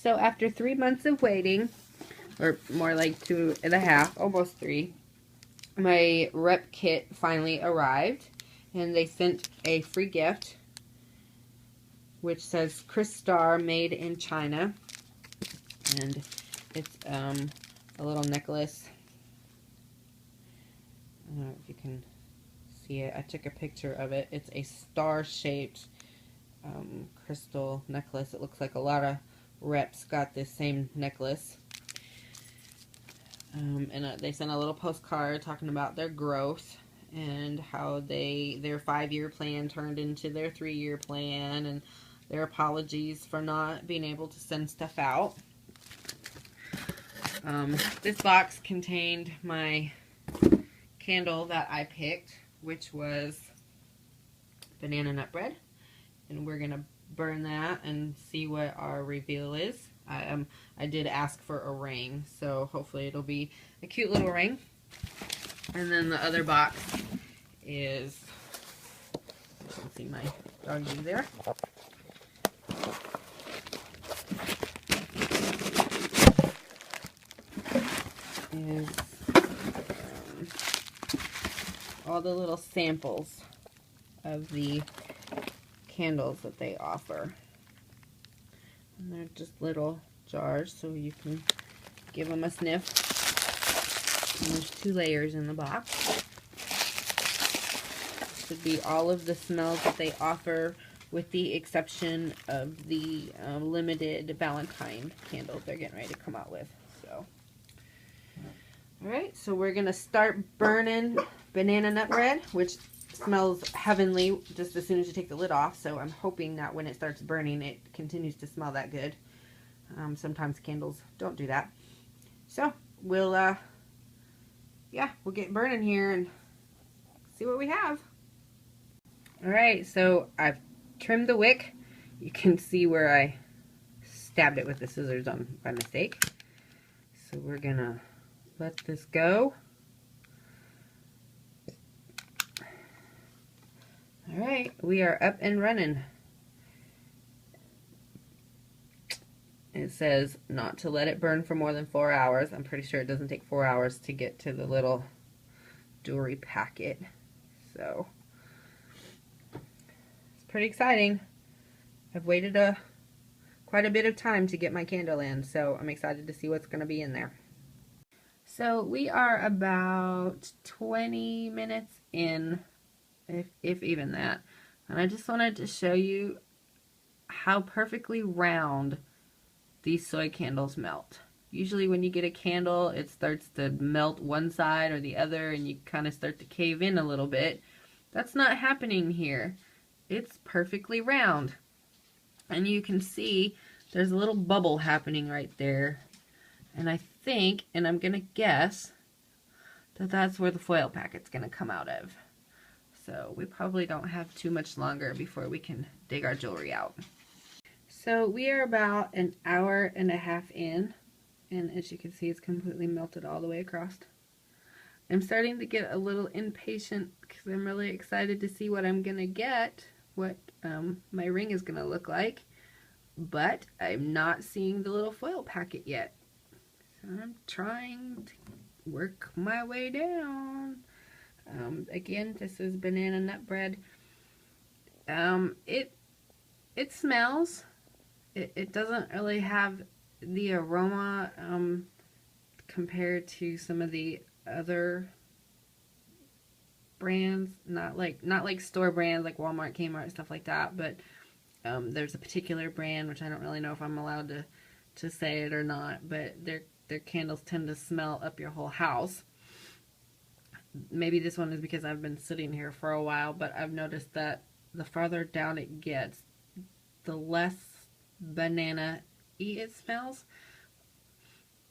So after 3 months of waiting, or more like 2.5, almost 3, my rep kit finally arrived, and they sent a free gift, which says Crystar made in China, and it's a little necklace. I don't know if you can see it. I took a picture of it. It's a star-shaped crystal necklace. It looks like a lot of reps got this same necklace. And they sent a little postcard talking about their growth and how their 5-year plan turned into their 3-year plan, and their apologies for not being able to send stuff out. This box contained my candle that I picked, which was banana nut bread, and we're gonna burn that and see what our reveal is. I did ask for a ring, so hopefully it'll be a cute little ring. And then the other box is, you can see my doggy there. Is all the little samples of the candles that they offer. And they're just little jars, so you can give them a sniff. And there's 2 layers in the box. Should be all of the smells that they offer, with the exception of the limited Valentine candles they're getting ready to come out with. So, alright, so we're going to start burning banana nut bread, which smells heavenly just as soon as you take the lid off, so I'm hoping that when it starts burning it continues to smell that good. Sometimes candles don't do that. So we'll get burning here and see what we have. Alright, so I've trimmed the wick. You can see where I stabbed it with the scissors by mistake. So we're gonna let this go. Alright, we are up and running. It says not to let it burn for more than 4 hours. I'm pretty sure it doesn't take 4 hours to get to the little jewelry packet. So, it's pretty exciting. I've waited quite a bit of time to get my candle in, so I'm excited to see what's going to be in there. So, we are about 20 minutes in, if even that. And I just wanted to show you how perfectly round these soy candles melt. Usually when you get a candle, it starts to melt one side or the other, and you kind of start to cave in a little bit. That's not happening here. It's perfectly round. And you can see there's a little bubble happening right there. And I think, and I'm going to guess, that that's where the foil packet's going to come out of. So we probably don't have too much longer before we can dig our jewelry out. So we are about 1.5 hours in, and as you can see, it's completely melted all the way across. I'm starting to get a little impatient because I'm really excited to see what I'm going to get, what my ring is going to look like, but I'm not seeing the little foil packet yet. So I'm trying to work my way down. Again, this is banana nut bread. It smells. It doesn't really have the aroma compared to some of the other brands, not like store brands like Walmart, Kmart, stuff like that, but there's a particular brand which I don't really know if I'm allowed to say it or not, but their candles tend to smell up your whole house. Maybe this one is because I've been sitting here for a while, but I've noticed that the farther down it gets, the less banana-y it smells,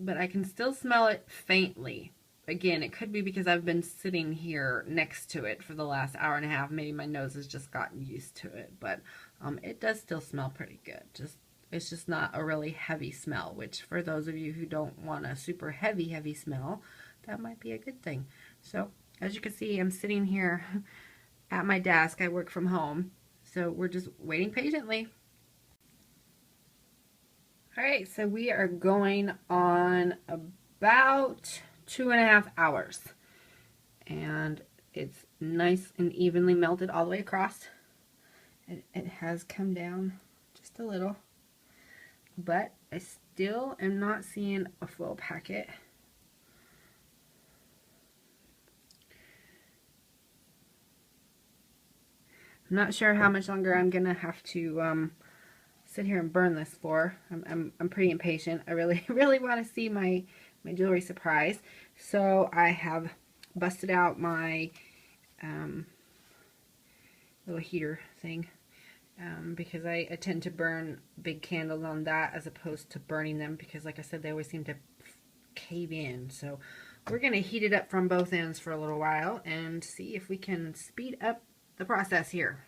but I can still smell it faintly. Again, it could be because I've been sitting here next to it for the last 1.5 hours. Maybe my nose has just gotten used to it, but it does still smell pretty good. It's just not a really heavy smell, which for those of you who don't want a super heavy smell, that might be a good thing. So, as you can see, I'm sitting here at my desk. I work from home, so we're just waiting patiently. Alright, so we are going on about 2.5 hours. And it's nice and evenly melted all the way across. It has come down just a little. But I still am not seeing a full packet. I'm not sure how much longer I'm going to have to sit here and burn this for. I'm pretty impatient. I really really want to see my jewelry surprise. So I have busted out my little heater thing because I tend to burn big candles on that as opposed to burning them because, like I said, they always seem to cave in. So we're going to heat it up from both ends for a little while and see if we can speed up the process here.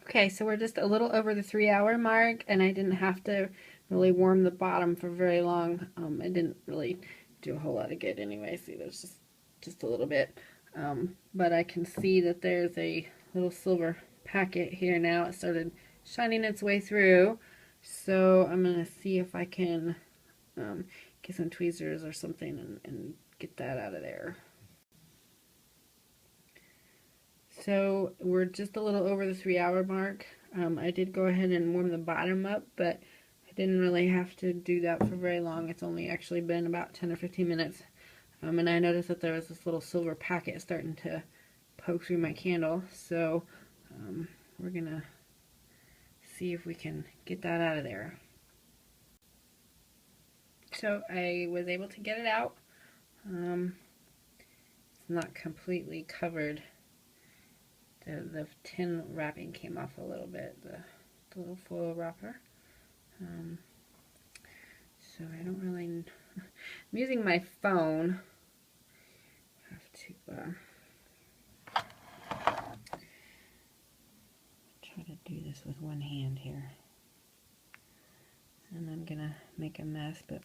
Okay, so we're just a little over the 3-hour mark, and I didn't have to really warm the bottom for very long. It didn't really do a whole lot of good anyway. See, there's just a little bit. But I can see that there's a little silver packet here now. It started shining its way through. So I'm going to see if I can get some tweezers or something and get that out of there. So we're just a little over the 3-hour mark. I did go ahead and warm the bottom up, but I didn't really have to do that for very long. It's only actually been about 10 or 15 minutes. And I noticed that there was this little silver packet starting to poke through my candle. So we're going to see if we can get that out of there. So I was able to get it out. It's not completely covered. The tin wrapping came off a little bit, the little foil wrapper. So I don't really... I'm using my phone. I have to try to do this with one hand here. And I'm gonna make a mess, but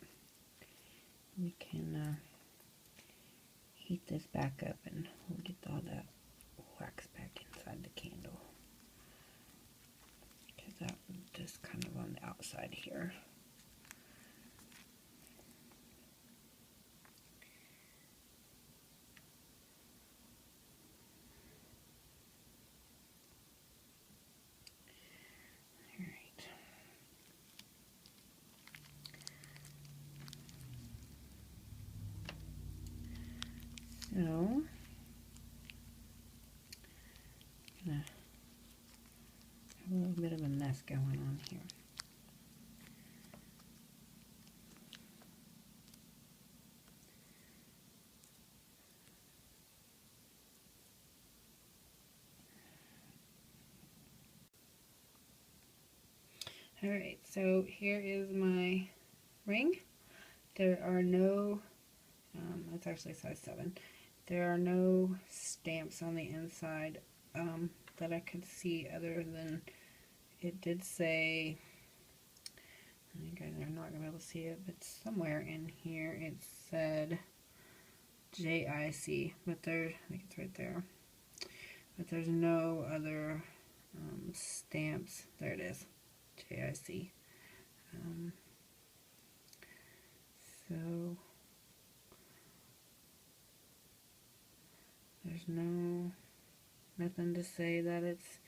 we can heat this back up and we'll get all that wax back inside the candle. Because that was just kind of on the outside here. So, I'm gonna have a little bit of a mess going on here. Alright, so here is my ring. There are no, it's actually size 7. There are no stamps on the inside that I could see other than it did say, you guys are not going to be able to see it, but somewhere in here it said JIC, but there, I think it's right there, but there's no other stamps. There it is, JIC. So there's nothing to say that it's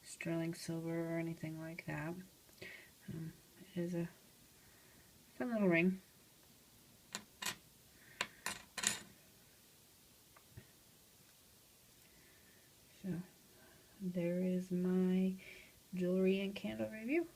sterling silver or anything like that. It is a fun little ring. So there is my jewelry and candle review.